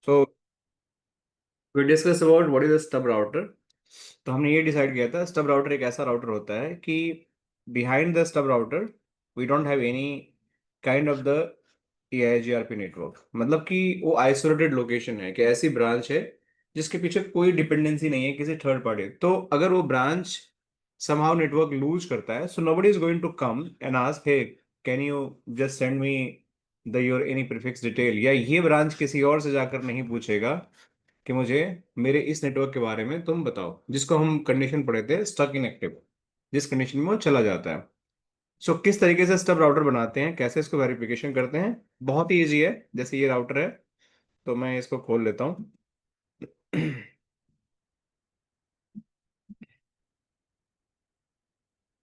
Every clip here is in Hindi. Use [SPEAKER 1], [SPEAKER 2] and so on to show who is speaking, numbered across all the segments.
[SPEAKER 1] So we discuss about what is a stub router. तो हमने ये डिसाइड किया था स्टब राउटर एक ऐसा राउटर होता है कि behind the stub router we don't have any kind of the EIGRP network. मतलब कि वो आइसोलेटेड लोकेशन है, कि ऐसी ब्रांच है जिसके पीछे कोई डिपेंडेंसी नहीं है किसी थर्ड पार्टी। तो अगर वो ब्रांच समहाउ नेटवर्क लूज करता है, so nobody is going to come and ask, hey can you just send me the your any prefix detail. या ये ब्रांच किसी और से जाकर नहीं पूछेगा कि मुझे मेरे इस नेटवर्क के बारे में तुम बताओ, जिसको हम कंडीशन पढ़े थे स्टक इन एक्टिव, जिस कंडीशन में वो चला जाता है। सो किस तरीके से स्टब राउटर बनाते हैं, कैसे इसको वेरिफिकेशन करते हैं, बहुत ही ईजी है। जैसे ये राउटर है, तो मैं इसको खोल लेता हूँ।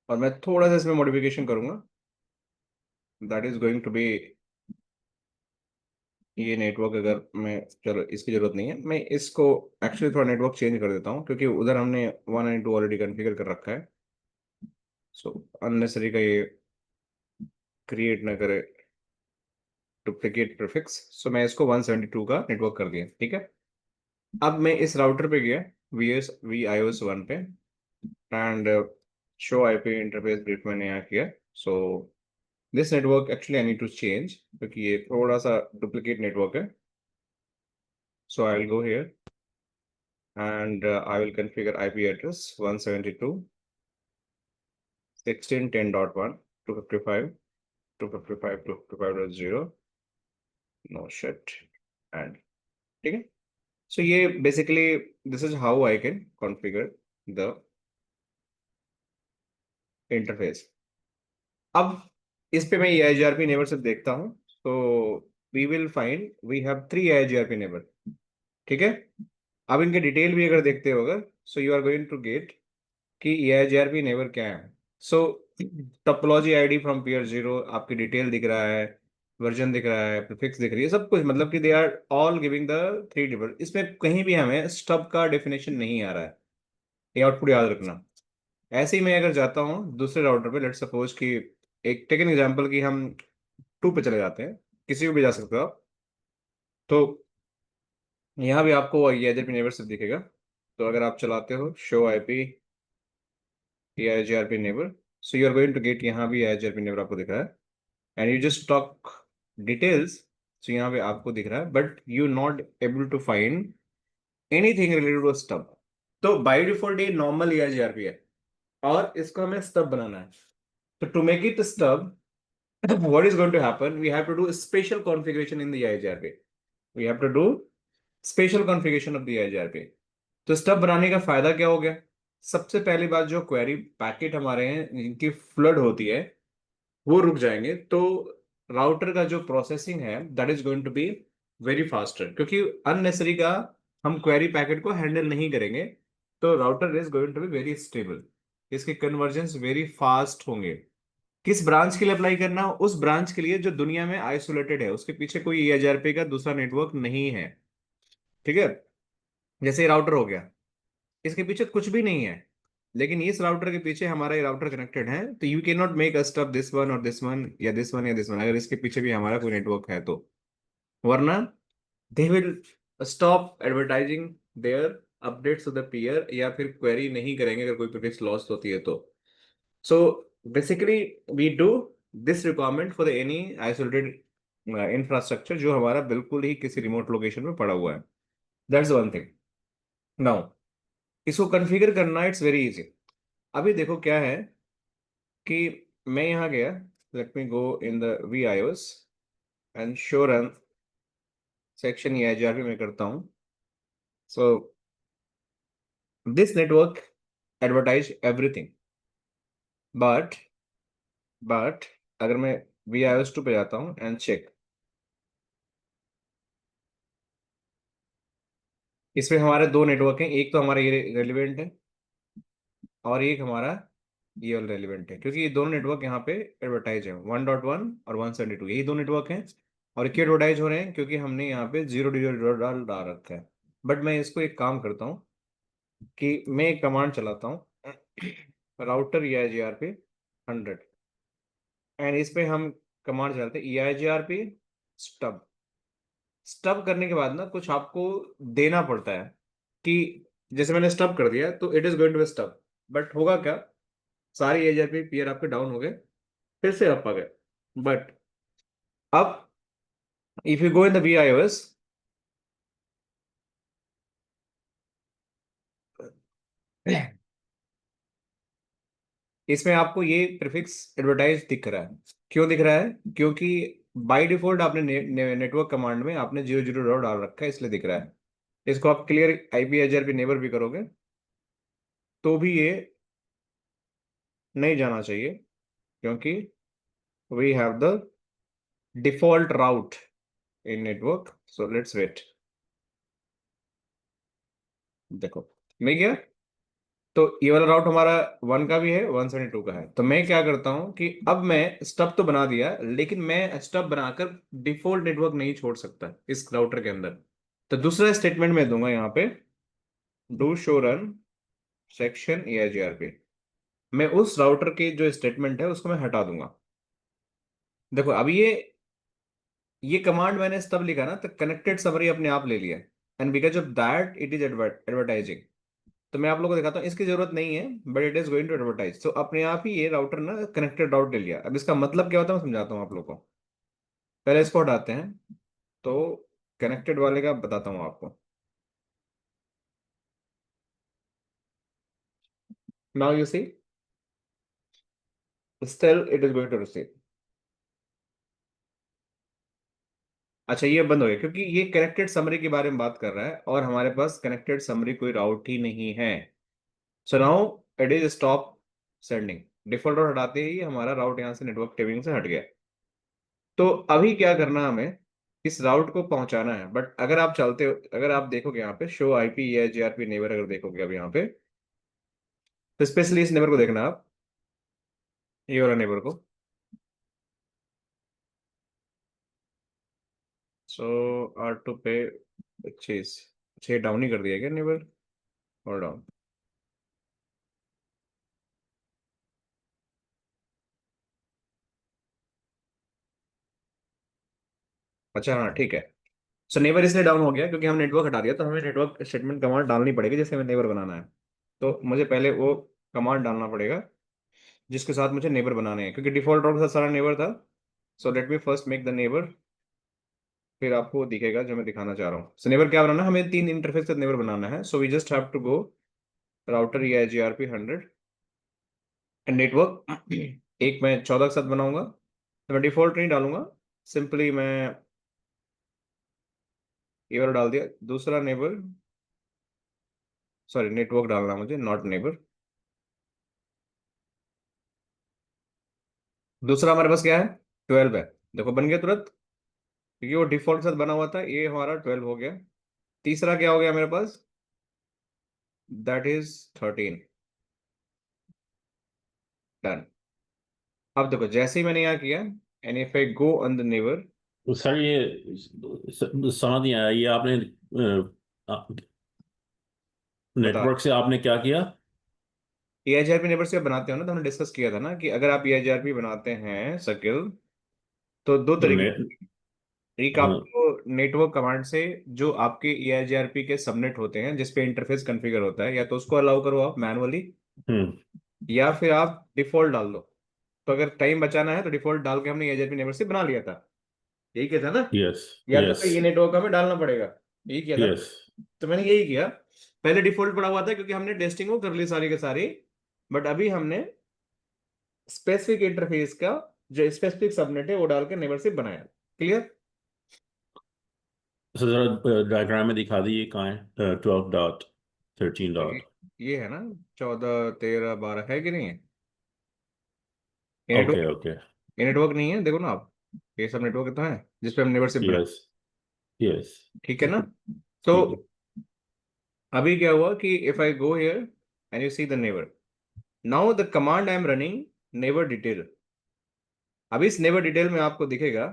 [SPEAKER 1] और मैं थोड़ा सा इसमें मॉडिफिकेशन करूंगा। That is going to be ये नेटवर्क। अगर मैं, चलो इसकी जरूरत नहीं है, मैं इसको एक्चुअली थोड़ा नेटवर्क चेंज कर देता हूँ, क्योंकि उधर हमने 192 ऑलरेडी कॉन्फ़िगर कर रखा है। सो अननेसरी का ये क्रिएट ना करे डुप्लीकेट प्रीफिक्स। सो मैं इसको 172 का नेटवर्क कर दिया, ठीक है। अब मैं इस राउटर पे गया, VIOS 1 पे, and show IP interface brief मैंने यहाँ किया। So this network actually I need to change, क्योंकि ये थोड़ा सा डुप्लीकेट नेटवर्क है। So I will go here and I will configure IP address 172.16.10.1 255 255 255.0 no shut and, ठीक है। सो ये basically this is how I can configure the interface. अब इस पे मैं EIGRP नेबर से देखता हूँ, तो we will find we have 3 EIGRP neighbour, ठीक है। अब इनके डिटेल भी अगर देखते हो अगर, so you are going to get कि EIGRP नेबर क्या है। So topology ID from peer 0, आपकी डिटेल दिख रहा है, वर्जन दिख रहा है, प्रीफिक्स दिख रही है, सब कुछ। मतलब कि they are all giving the 3 different. इसमें कहीं भी हमें स्टब का डेफिनेशन नहीं आ रहा है, ये आउटपुट याद रखना। ऐसे ही मैं अगर जाता हूँ दूसरे राउटर पे, लेट सपोज कि एक टेक एन एग्जांपल कि हम 2 पे चले जाते हैं, किसी को भी जा सकते हो आप। तो यहाँ भी आपको ये एज नेबर से दिखेगा। तो अगर आप चलाते हो show IP EIGRP neighbour, so you are going to get, यहाँ भी EIGRP नेबर आपको दिख रहा है, and you just talk details. So यहाँ पे आपको दिख रहा है, but you not able to find anything related to stub. तो बाय डिफॉल्ट ये नॉर्मल EIGRP है, और इसको हमें स्टब बनाना है। तो to make it stub, what is going to happen, we have to do a special configuration in the EIGRP. We have to do special configuration of the EIGRP। तो स्टब बनाने का फायदा क्या हो गया? सबसे पहली बात, जो क्वेरी पैकेट हमारे हैं जिनकी फ्लड होती है, वो रुक जाएंगे। तो राउटर का जो प्रोसेसिंग है that is going to be very faster, क्योंकि अननेसरी का हम क्वेरी पैकेट को हैंडल नहीं करेंगे। तो router is going to be very stable, इसके कन्वर्जेंस वेरी फास्ट होंगे। किस ब्रांच के लिए अप्लाई करना? उस ब्रांच के लिए जो दुनिया में आइसोलेटेड है, उसके पीछे कोई EIGRP का दूसरा नेटवर्क नहीं है, ठीक है। जैसे ये राउटर हो गया, इसके पीछे कुछ भी नहीं है, लेकिन इस राउटर के पीछे हमारा ये राउटर कनेक्टेड है। तो you can not make a stub this one और दिस वन, या दिस वन या दिस वन, अगर इसके पीछे भी हमारा कोई नेटवर्क है तो। वरना they will stop advertising their updates to the peer, या फिर क्वेरी नहीं करेंगे अगर कोई प्रीफिक्स लॉस्ट होती है तो। So basically we do this requirement for the any isolated infrastructure जो हमारा बिल्कुल ही किसी रिमोट लोकेशन में पड़ा हुआ है। That's one thing. नाउ इसको कॉन्फ़िगर करना इट्स वेरी इजी। अभी देखो क्या है कि मैं यहाँ गया, let me go in the VIOS and show run section EIGRP में करता हूँ। सो this network advertise everything, but but अगर मैं VIOS 2 पे जाता हूँ एंड चेक, इसमें हमारे 2 नेटवर्क हैं। एक तो हमारा ये रेलिवेंट है, और एक हमारा ये वाला रेलिवेंट है, क्योंकि ये दोनों नेटवर्क यहाँ पे एडवर्टाइज है, 1.1 और 172, यही 2 नेटवर्क हैं। और क्यों एडवर्टाइज हो रहे हैं? क्योंकि हमने यहाँ पे 0 डाल रखा है। बट मैं इसको एक काम करता हूँ कि मैं एक कमांड चलाता हूँ, राउटर EIGRP 100, एंड इस पे हम कमांड चलाते हैं EIGRP स्टब। स्टब करने के बाद ना कुछ आपको देना पड़ता है कि जैसे मैंने स्टब कर दिया तो it is going to be stub, but होगा क्या, सारी एजेआरपी पीयर आपके डाउन हो गए, फिर से अप आ गए। बट अब if you go in the V I S, इसमें आपको ये प्रीफिक्स एडवर्टाइज दिख रहा है। क्यों दिख रहा है? क्योंकि बाय डिफॉल्ट आपने नेटवर्क कमांड में आपने 0 0 डाल रखा है, इसलिए दिख रहा है। इसको आप क्लियर आईपी एजेआरपी नेबर भी करोगे तो भी ये नहीं जाना चाहिए, क्योंकि we have the default route in network. So let's wait. देखो मैं क्या, तो ये वाला राउट हमारा 1 का भी है, 172 का है। तो मैं क्या करता हूं कि अब मैं स्टब तो बना दिया, लेकिन मैं स्टब बनाकर डिफॉल्ट नेटवर्क नहीं छोड़ सकता इस राउटर के अंदर। तो दूसरा स्टेटमेंट मैं दूंगा यहाँ पे, do show run section EIGRP। मैं उस राउटर की जो स्टेटमेंट है उसको मैं हटा दूंगा। देखो अब ये कमांड मैंने तब लिखा ना, तो कनेक्टेड समरी अपने आप ले लिया, and because of that it is advertising. तो मैं आप लोगों को दिखाता हूँ, इसकी जरूरत नहीं है but it is going to advertise. तो अपने आप ही ये राउटर ना कनेक्टेड राउट ले लिया। अब इसका मतलब क्या होता है मैं समझाता हूँ आप लोगों को। पहले इसको हटाते हैं, तो कनेक्टेड वाले का बताता हूँ आपको। Now you see, still it is going to receive. अच्छा ये बंद हो गया क्योंकि ये कनेक्टेड समरी के बारे में बात कर रहा है, और हमारे पास कनेक्टेड समरी कोई राउट ही नहीं है। So now it is stop sending. Default route हटाते ही हमारा राउट यहाँ से नेटवर्क टेबिंग से हट गया। तो अभी क्या करना है हमें, इस राउट को पहुंचाना है। बट अगर आप चलते हो, अगर आप देखोगे यहाँ पे शो आईपी या जीआरपी नेबर, अगर देखोगे अब यहाँ पे, तो स्पेशली इस नेबर को देखना आप, ये वाला नेबर को। सो आर टू पे 25, 6 डाउन ही कर दिया क्या नेबर, और डाउन। अच्छा हाँ ठीक है। सो नेबर इसलिए डाउन हो गया क्योंकि हम नेटवर्क हटा दिया, तो हमें नेटवर्क स्टेटमेंट कमांड डालनी पड़ेगी जिससे हमें नेबर बनाना है। तो मुझे पहले वो कमांड डालना पड़ेगा जिसके साथ मुझे नेबर बनाने हैं, क्योंकि डिफॉल्ट राउट का सारा नेबर था। So let me first make the neighbour, फिर आपको दिखेगा जो मैं दिखाना चाह रहा हूँ। सो नेबर क्या बनाना है, हमें 3 इंटरफेस का नेबर बनाना है। So we just have to go router EIGRP 100 and network. एक मैं 14 के साथ बनाऊंगा, तो मैं डिफॉल्ट नहीं डालूंगा, सिंपली मैं ये वाला डाल दिया। दूसरा नेबर, सॉरी नेटवर्क डालना है मुझे, नॉट नेबर। दूसरा हमारे पास क्या है, 12 है। देखो बन गया तुरंत, क्योंकि वो डिफॉल्ट के साथ बना हुआ था। ये हमारा 12 हो गया। तीसरा क्या हो गया मेरे पास, दैट इज 13। डन। अब देखो जैसे ही मैंने यहाँ किया, and if I go on the neighbour,
[SPEAKER 2] तो सर ये समझ नहीं आया, ये आपने
[SPEAKER 1] बता।
[SPEAKER 2] नेटवर्क से आपने क्या किया?
[SPEAKER 1] EIGRP नेबर से आप बनाते हो ना, तो हमने डिस्कस किया था ना कि अगर आप EIGRP बनाते हैं सर्किल, तो दो
[SPEAKER 2] तो
[SPEAKER 1] तरीके। एक
[SPEAKER 2] हाँ।
[SPEAKER 1] आपको नेटवर्क कमांड से जो आपके EIGRP के सबनेट होते हैं जिसपे इंटरफेस कॉन्फ़िगर होता है, या तो उसको अलाउ करो आप मैनुअली,
[SPEAKER 2] हम्म।
[SPEAKER 1] या फिर आप डिफॉल्ट डाल दो। तो अगर टाइम बचाना है तो डिफॉल्ट डाल के हमने EIGRP नेबर से बना लिया था, यही किया था ना।
[SPEAKER 2] यस।
[SPEAKER 1] या तो
[SPEAKER 2] यस।
[SPEAKER 1] फिर ये नेटवर्क हमें डालना पड़ेगा, यही किया था ना।
[SPEAKER 2] यस।
[SPEAKER 1] तो मैंने यही किया। पहले डिफॉल्ट पड़ा हुआ था क्योंकि हमने टेस्टिंग वो कर ली सारी के सारी, बट अभी हमने स्पेसिफिक इंटरफेस का जो स्पेसिफिक सबनेट है वो डाल के नेबर से बनाया। क्लियर?
[SPEAKER 2] सर जरा डायग्राम में दिखा दीजिए कहाँ है 12 डॉट 13 डॉट।
[SPEAKER 1] ये है ना, 14 13 12 है कि नहीं है? ये
[SPEAKER 2] ओके
[SPEAKER 1] नेटवर्क,
[SPEAKER 2] ओके।
[SPEAKER 1] ये नेटवर्क नहीं है, देखो ना आप, ये सब नेटवर्क तो है जिसपे हम नेबर से बनाए।
[SPEAKER 2] यस। यस।
[SPEAKER 1] ठीक है ना? तो
[SPEAKER 2] ठीक है।
[SPEAKER 1] अभी क्या हुआ कि if I go here and you see the neighbour, now the command I am running neighbour detail. अभी इस नेबर डिटेल में आपको दिखेगा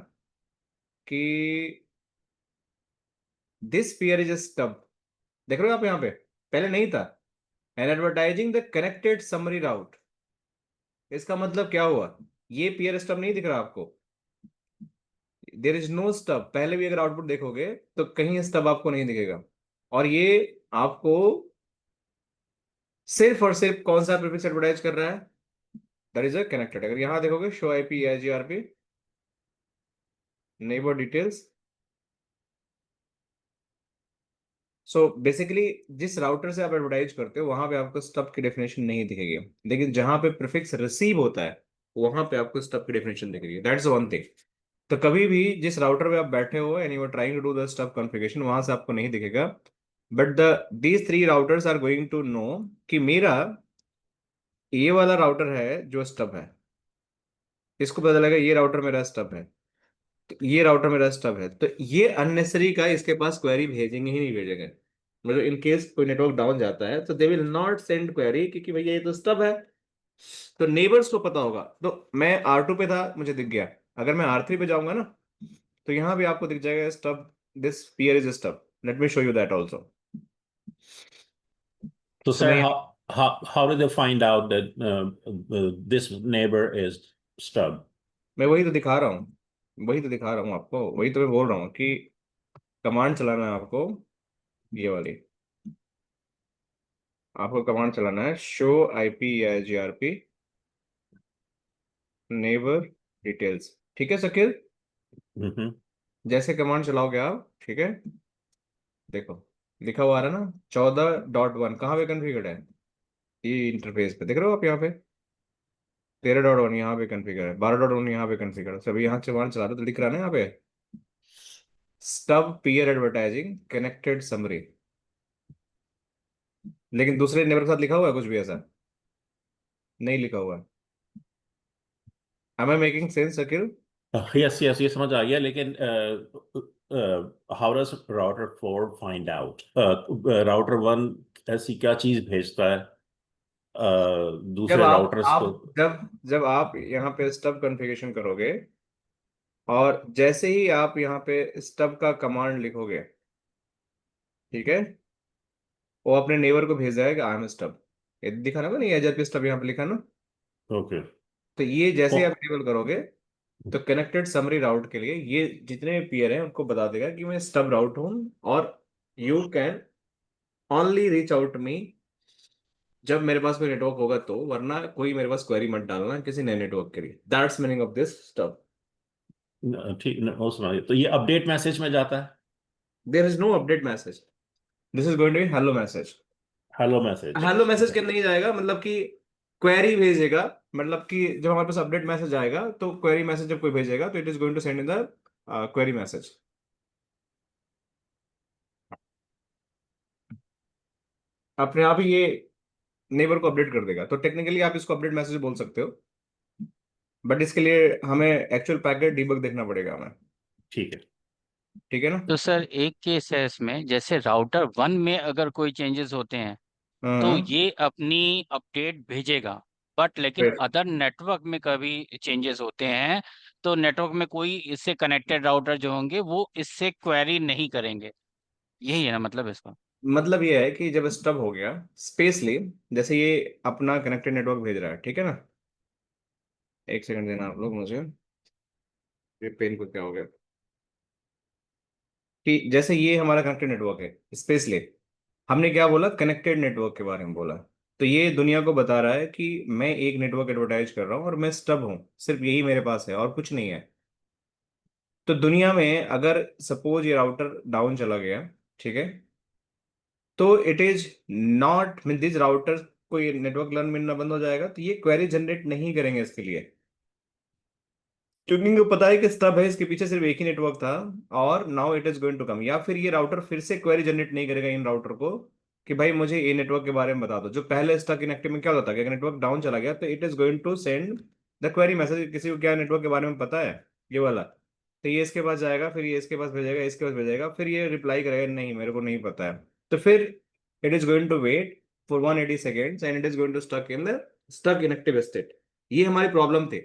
[SPEAKER 1] कि this peer is a stub. देख रहे हो आप यहाँ पे, पहले नहीं था। And advertising the connected summary route. इसका मतलब क्या हुआ, ये पेयर स्टब नहीं दिख रहा आपको, देयर इज नो स्टब। पहले भी अगर आउटपुट देखोगे तो कहीं स्टब आपको नहीं दिखेगा। और ये आपको सिर्फ और सिर्फ कौन सा प्रीफिक्स एडवर्टाइज कर रहा है? That is a connected. अगर यहां देखोगे show IP IGRP neighbour details, so basically जिस राउटर से आप एडवर्टाइज करते हो वहां पे आपको स्टब की डेफिनेशन नहीं दिखेगी, लेकिन जहां पे प्रीफिक्स रिसीव होता है वहां पे आपको स्टब की डेफिनेशन दिखेगी। That's one thing. तो कभी भी जिस राउटर पे आप बैठे हो and you are trying to do the stub configuration, वहां से आपको नहीं दिखेगा। But the these three routers are going to know कि मेरा ये वाला राउटर है जो स्टब है, इसको पता लगेगा ये राउटर मेरा स्टब है, तो ये राउटर मेरा स्टब है, तो ये अननेसरी का इसके पास क्वेरी भेजेंगे ही नहीं भेजेंगे। मतलब इन केस कोई नेटवर्क डाउन जाता है तो they will not send query, क्योंकि भैया ये तो स्टब है। तो नेबर्स को पता होगा। तो मैं R2 पे था, मुझे दिख गया। अगर मैं R3 पे जाऊंगा ना तो यहाँ भी आपको दिख जाएगा stub, this peer is stub. Let me show you that also.
[SPEAKER 2] So,
[SPEAKER 1] so
[SPEAKER 2] sir,
[SPEAKER 1] मैं
[SPEAKER 2] how did they find out that this neighbor is stub?
[SPEAKER 1] मैं वही तो दिखा रहा हूँ, वही तो दिखा रहा हूँ आपको, वही तो मैं बोल रहा हूँ कि कमांड चलाना है आपको। ये वाली आपको कमांड चलाना है, शो आईपी या जीआरपी नेबर डिटेल्स। ठीक है शकील?
[SPEAKER 2] Mm-hmm.
[SPEAKER 1] जैसे कमांड चलाओगे आप, ठीक है, देखो लिखा हुआ आ रहा है ना 14.1 कहाँ पे कन्फिगर्ड है? ये इंटरफेस पे देख रहे हो आप यहाँ पे 13.1 यहाँ पे कन्फिगर है, 12.1 यहाँ पे कन्फिगर है, सभी यहाँ से कमांड चला रहे तो लिख रहा है ना यहाँ pay stub peer advertising connected summary. लेकिन दूसरे नेबर के साथ लिखा हुआ है कुछ भी ऐसा नहीं लिखा हुआ है। Am I making sense Shakeel?
[SPEAKER 2] Yes, yes, ये समझ आ गया, लेकिन how does router 4 find out? Router 1 ऐसी क्या चीज भेजता है
[SPEAKER 1] जब
[SPEAKER 2] दूसरे
[SPEAKER 1] आप
[SPEAKER 2] राउटर्स को?
[SPEAKER 1] आप जब जब आप यहाँ पे स्टब कॉन्फ़िगरेशन करोगे और जैसे ही आप यहाँ पे स्टब का कमांड लिखोगे, ठीक है, वो अपने नेबर को भेज जाएगा आई एम स्टब। ये दिखा ना, नहीं एजर पे स्टब यहाँ पे लिखा ना।
[SPEAKER 2] ओके।
[SPEAKER 1] तो ये जैसे ही आप
[SPEAKER 2] ओ,
[SPEAKER 1] इनेबल करोगे तो कनेक्टेड समरी राउट के लिए ये जितने भी पीयर हैं उनको बता देगा कि मैं स्टब राउट हूँ, और you can only reach out me जब मेरे पास कोई नेटवर्क होगा, तो वरना कोई मेरे पास क्वेरी मत डालना किसी नए नेटवर्क के लिए। That's meaning of this stub.
[SPEAKER 2] ठीक वो सुना तो ये अपडेट मैसेज में जाता है।
[SPEAKER 1] There is no update message, this is going to be hello message.
[SPEAKER 2] Hello message.
[SPEAKER 1] Hello message के नहीं जाएगा, मतलब कि क्वेरी भेजेगा। मतलब कि जब हमारे पास अपडेट मैसेज आएगा तो क्वेरी मैसेज जब कोई भेजेगा तो it is going to send in the query message. अपने आप ही ये नेबर को अपडेट कर देगा। तो टेक्निकली आप इसको अपडेट मैसेज बोल सकते हो, बट इसके लिए हमें एक्चुअल पैकेट डीबग देखना पड़ेगा हमें।
[SPEAKER 2] ठीक है।
[SPEAKER 1] ठीक है ना?
[SPEAKER 3] तो सर एक केस है इसमें, जैसे राउटर 1 में अगर कोई चेंजेस होते हैं तो
[SPEAKER 1] हाँ।
[SPEAKER 3] ये अपनी अपडेट भेजेगा, बट लेकिन
[SPEAKER 1] फिर
[SPEAKER 3] अदर नेटवर्क में कभी चेंजेस होते हैं तो नेटवर्क में कोई इससे कनेक्टेड राउटर जो होंगे वो इससे क्वेरी नहीं करेंगे। यही है ना मतलब इसका?
[SPEAKER 1] मतलब ये है कि जब स्टब हो गया स्पेसली, जैसे ये अपना कनेक्टेड नेटवर्क भेज रहा है, ठीक है ना, एक सेकंड देना आप लोग मुझे, ये पेन को क्या हो गया, कि जैसे ये हमारा कनेक्टेड नेटवर्क है स्पेसली, हमने क्या बोला कनेक्टेड नेटवर्क के बारे में बोला। तो ये दुनिया को बता रहा है कि मैं एक नेटवर्क एडवर्टाइज कर रहा हूँ और मैं स्टब हूँ, सिर्फ यही मेरे पास है और कुछ नहीं है। तो दुनिया में अगर सपोज ये राउटर डाउन चला गया, ठीक है, तो it is not mean this router को ये नेटवर्क लर्न मिलना बंद हो जाएगा, तो ये क्वेरी जनरेट नहीं करेंगे इसके लिए, क्योंकि इनको पता है कि स्टब है, इसके पीछे सिर्फ एक ही नेटवर्क था और now it is going to come. या फिर ये राउटर फिर से क्वेरी जनरेट नहीं करेगा इन राउटर को कि भाई मुझे ये नेटवर्क के बारे में बता दो। जो पहले स्टक इनएक्टिव में क्या होता था कि नेटवर्क डाउन चला गया तो it is going to send the query message. किसी को क्या नेटवर्क के बारे में पता है ये वाला, तो ये इसके पास जाएगा, फिर ये इसके पास भेजेगा, इसके पास भेजेगा, फिर ये रिप्लाई करेगा नहीं मेरे को नहीं पता है। तो फिर it is going to wait for 180 seconds and it is going to stuck in the stuck inactive state. ये हमारी प्रॉब्लम थी।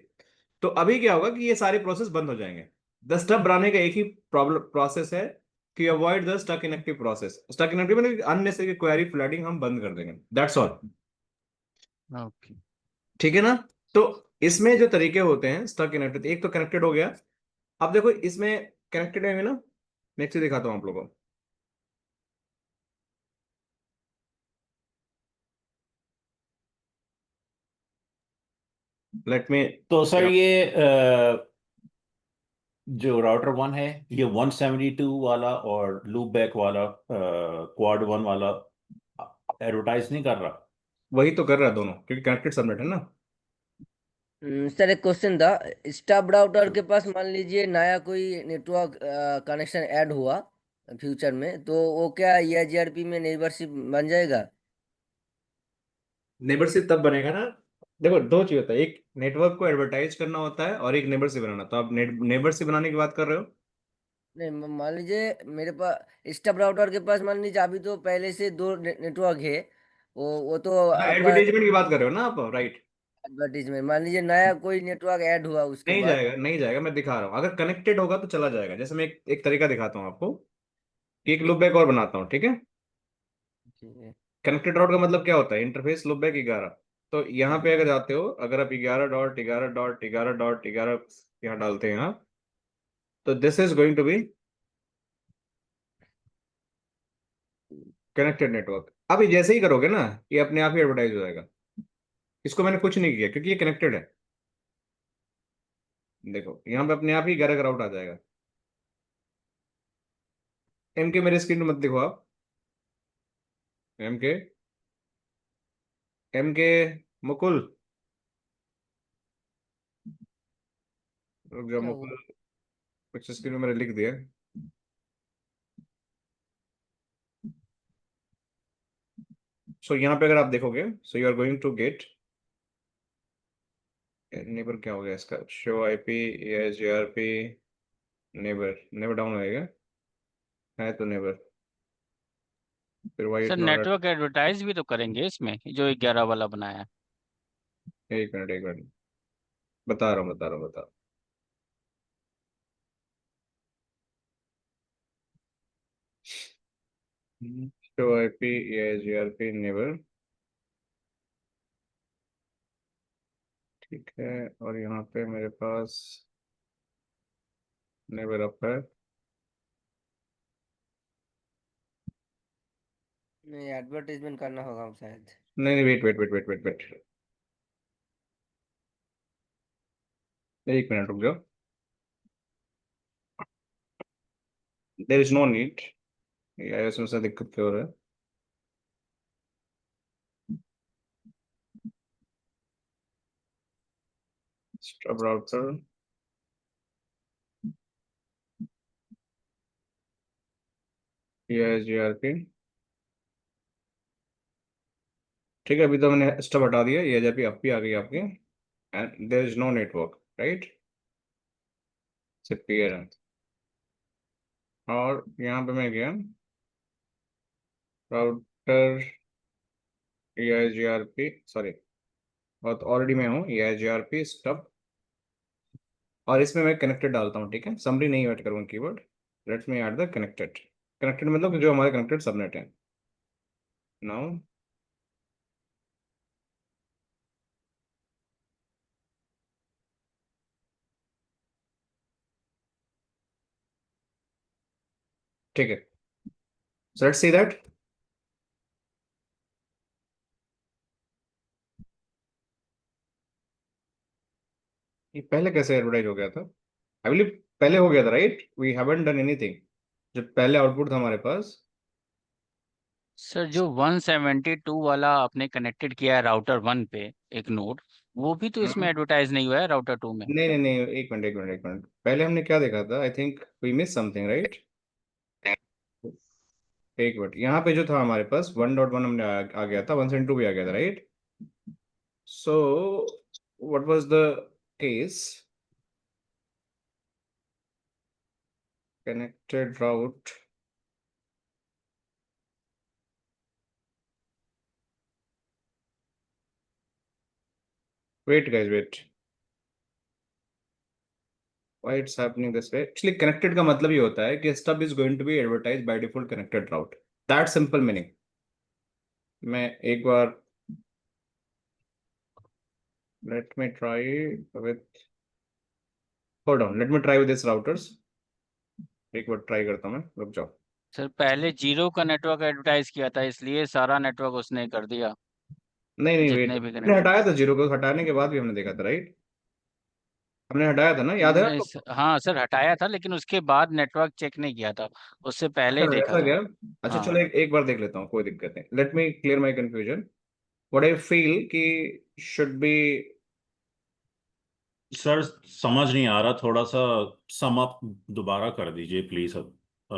[SPEAKER 1] तो अभी क्या होगा कि ये सारे प्रोसेस बंद हो जाएंगे। द स्टब बनाने का एक ही प्रॉब्लम प्रोसेस है कि avoid the stuck inactive process. Stuck inactive मतलब अननेसेसरी क्वेरी फ्लडिंग हम बंद कर देंगे, दैट्स ऑल।
[SPEAKER 3] ओके।
[SPEAKER 1] ठीक है ना? तो इसमें जो तरीके होते हैं स्टक इनएक्टिव, एक तो कनेक्टेड हो गया, अब देखो इसमें कनेक्टेड है ना, मैं एक से दिखाता हूँ आप लोगों को। लेट मी,
[SPEAKER 2] तो सर ये जो राउटर 1 है ये 172 वाला और लूप बैक वाला क्वाड 1 वाला एडवर्टाइज नहीं कर रहा?
[SPEAKER 1] वही तो कर रहा है दोनों, क्योंकि कनेक्टेड सबनेट है ना।
[SPEAKER 4] सर एक क्वेश्चन था, स्टाफ राउटर के पास मान लीजिए नया कोई नेटवर्क कनेक्शन ऐड हुआ फ्यूचर में, तो वो क्या EIGRP में नेबरशिप बन जाएगा?
[SPEAKER 1] नेबरशिप तब बनेगा ना, देखो दो चीज होता है, एक नेटवर्क को एडवर्टाइज करना होता है और एक नेबरशिप बनाना। तो आप नेबरशिप बनाने की बात कर रहे हो।
[SPEAKER 4] नहीं, मान लीजिए मेरे पास स्टाफ राउटर के पास मान लीजिए अभी तो पहले से दो नेटवर्क है, वो तो
[SPEAKER 1] हाँ,
[SPEAKER 4] आपका
[SPEAKER 1] एडवर्टाइजमेंट की बात कर रहे हो ना आप, राइट।
[SPEAKER 4] एडवर्टीजमेंट, मान लीजिए नया कोई नेटवर्क ऐड हुआ उसके
[SPEAKER 1] नहीं
[SPEAKER 4] बाद।
[SPEAKER 1] जाएगा, नहीं जाएगा, मैं दिखा रहा हूँ। अगर कनेक्टेड होगा तो चला जाएगा। जैसे मैं एक तरीका दिखाता हूँ आपको, कि एक लूप बैक और बनाता हूँ, ठीक है।
[SPEAKER 4] ठीक है।
[SPEAKER 1] कनेक्टेड राउट का मतलब क्या होता है, इंटरफेस लूप बैक 11। तो यहाँ पे अगर जाते हो, अगर आप 11.11.11.11 यहाँ डालते हैं आप, तो this is going to be connected network. अब ये जैसे ही करोगे ना, ये अपने आप ही एडवर्टाइज हो जाएगा। इसको मैंने कुछ नहीं किया क्योंकि ये कनेक्टेड है। देखो यहाँ पे अपने आप ही 11 का राउट आ जाएगा। एम के मेरे स्क्रीन में मत देखो आप। एम के, एम के, मुकुल, रुक जा
[SPEAKER 4] क्या हुआ?
[SPEAKER 1] मुकुल, कुछ स्क्रीन में मैंने लिख दिया। सो यहाँ पे अगर आप देखोगे, so you are going to get neighbour, क्या हो गया इसका, show IP, ASGRP, neighbour, neighbour down होएगा, है तो नेबर, फिर
[SPEAKER 3] सर
[SPEAKER 1] वाइट नॉट।
[SPEAKER 3] नेटवर्क एडवर्टाइज भी तो करेंगे इसमें, जो 11 वाला बनाया है।
[SPEAKER 1] एक मिनट, एक मिनट, बता रहा हूँ, बता रहा हूँ, बता। शो आईपी, ASGRP, नेबर, ठीक है। और यहाँ पे मेरे पास नेबर अप है।
[SPEAKER 4] नहीं, एडवर्टीजमेंट करना होगा शायद।
[SPEAKER 1] नहीं नहीं, wait wait wait wait wait wait, एक मिनट रुक जाओ। देर इज नो नीड, या इसमें से दिक्कत क्यों हो रहा है। स्टब राउटर, ASGRP, ठीक है। अभी तो मैंने स्टब हटा दिया, ASGRP अब भी आ गई आपकी, and there is no network, right, सिर्फ क्लियर है। और यहाँ पे मैं गया राउटर, ASGRP, सॉरी, और ऑलरेडी मैं हूँ ASGRP स्टब, और इसमें मैं कनेक्टेड डालता हूँ, ठीक है। समरी नहीं ऐड करूँगा keyword, let's me add the connected. Connected मतलब जो हमारे कनेक्टेड सबनेट है। नाउ ठीक है, सो लेट्स सी दैट। ये पहले कैसे एडवर्टाइज हो गया था, आई बिलीव पहले हो गया था, right, we haven't done anything. जब पहले आउटपुट था हमारे पास।
[SPEAKER 3] सर जो 172 वाला आपने कनेक्टेड किया है राउटर 1 पे, एक नोड, वो भी तो इसमें
[SPEAKER 1] हाँ।
[SPEAKER 3] एडवर्टाइज नहीं हुआ है राउटर 2 में।
[SPEAKER 1] नहीं नहीं नहीं, एक मिनट, एक मिनट, एक मिनट, पहले हमने क्या देखा था, I think we miss something, right. एक मिनट, यहाँ पे जो था हमारे पास 1.1 हमने आ गया था, 172 भी आ गया था, right. So what was the case, connected route, wait guys wait, why it's happening this way. Actually connected का मतलब ये होता है कि stub is going to be advertise by default connected route, that simple meaning. मैं एक बार, let me try with hold on, let me try with this routers. एक बार ट्राई करता हूँ मैं, रुक जाओ।
[SPEAKER 3] सर पहले जीरो का नेटवर्क एडवर्टाइज किया था, इसलिए सारा नेटवर्क उसने कर दिया,
[SPEAKER 1] नहीं नहीं वेट,
[SPEAKER 3] जितने भी
[SPEAKER 1] हमने
[SPEAKER 3] कनेक्टेड।
[SPEAKER 1] हटाया था जीरो को, हटाने के बाद भी हमने देखा था राइट, हमने हटाया था ना, याद है
[SPEAKER 3] नहीं
[SPEAKER 1] आपको?
[SPEAKER 3] हाँ सर हटाया था, लेकिन उसके बाद नेटवर्क चेक नहीं किया था, उससे पहले ही
[SPEAKER 1] अच्छा
[SPEAKER 3] देखा
[SPEAKER 1] ऐसा
[SPEAKER 3] था।
[SPEAKER 1] क्या? अच्छा चलो
[SPEAKER 3] हाँ
[SPEAKER 1] एक बार देख लेता हूँ, कोई दिक्कत नहीं, let me clear my confusion. What I feel कि शुड बी।
[SPEAKER 2] सर समझ नहीं आ रहा, थोड़ा सा सम अप दोबारा कर दीजिए प्लीज। अब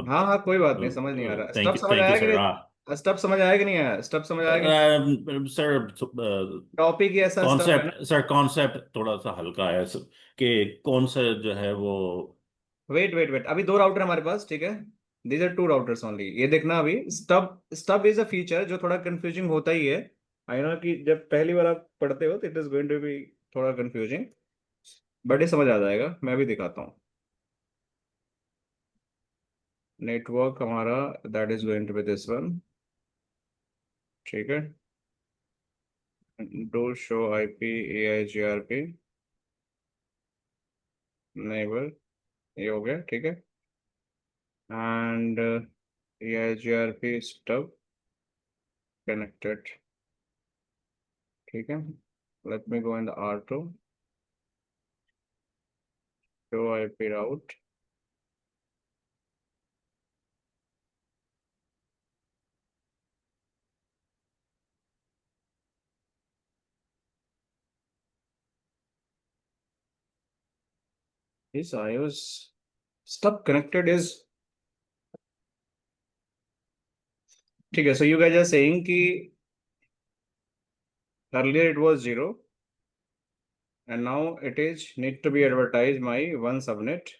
[SPEAKER 1] हाँ हाँ कोई बात नहीं, समझ नहीं आ रहा, स्टफ समझ
[SPEAKER 2] थैंक यू
[SPEAKER 1] आया कि
[SPEAKER 2] सर।
[SPEAKER 1] नहीं, स्टफ समझ आया कि नहीं आया, स्टफ समझ आया कि नहीं?
[SPEAKER 2] सर
[SPEAKER 1] टॉपिक ही ऐसा स्टफ है ना।
[SPEAKER 2] कॉन्सेप्ट थोड़ा सा हल्का है कि कौन सा जो है वो।
[SPEAKER 1] वेट वेट वेट, अभी दो राउटर हमारे पास, ठीक है, these are two routers only. ये देखना अभी, stub stub is a feature जो थोड़ा कंफ्यूजिंग होता ही है। आई नो कि जब पहली बार आप पढ़ते हो तो it is going to be थोड़ा कंफ्यूजिंग, बट ये समझ आ जाएगा, मैं भी दिखाता हूँ। नेटवर्क हमारा that is going to be this one, ठीक है। Do show IP AIGRP neighbour, ये हो गया ठीक है। एंड AIGRP स्टब कनेक्टेड, ठीक है। Let me go in the R2, show IP route, this iOS stub connected is, ठीक है। So you guys are saying कि earlier it was 0 and now it is need to be advertised my one subnet.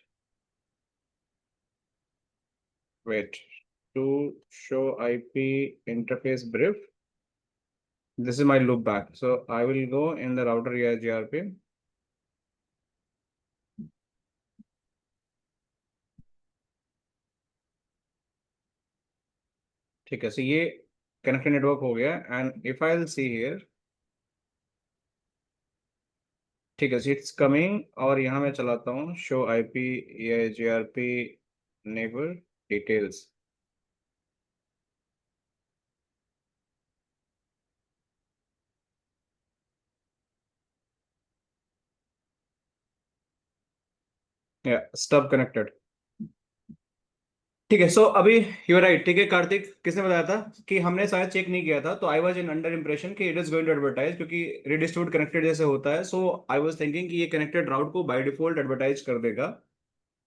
[SPEAKER 1] Wait, to show IP interface brief. This is my loop back. So I will go in the router AIGRP. ठीक है, so ये connected network हो गया and if I'll see here, ठीक है, इट्स कमिंग। और यहाँ मैं चलाता हूँ show IP AIGRP neighbour details. या स्टब कनेक्टेड, ठीक है। सो अभी यू राइट, ठीक है कार्तिक, किसने बताया था कि हमने शायद चेक नहीं किया था, तो I was in under impression कि it is going to advertise, क्योंकि रिडिस्ट्रीब्यूट कनेक्टेड जैसे होता है। सो आई वाज थिंकिंग कि ये कनेक्टेड राउट को बाय डिफॉल्ट एडवर्टाइज कर देगा,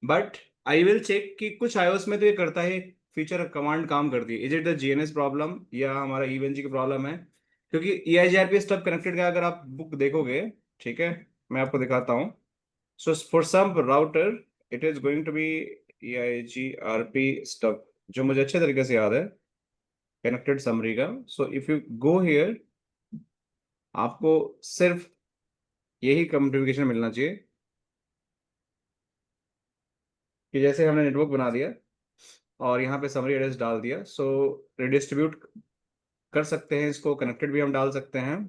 [SPEAKER 1] बट आई विल चेक कि कुछ iOS में तो ये करता है, फीचर कमांड काम करती है। Is it the GNS problem या हमारा EVNG की प्रॉब्लम है? क्योंकि EIGRP स्टब कनेक्टेड का अगर आप बुक देखोगे, ठीक है, मैं आपको दिखाता हूँ। So for some router, it is going to be EIGRP stub, जो मुझे अच्छे तरीके से याद है कनेक्टेड समरी का। So if you go here, आपको सिर्फ यही कम्युनिकेशन मिलना चाहिए कि जैसे हमने नेटवर्क बना दिया और यहाँ पे समरी एड्रेस डाल दिया, सो रिडिस्ट्रीब्यूट कर सकते हैं इसको, कनेक्टेड भी हम डाल सकते हैं।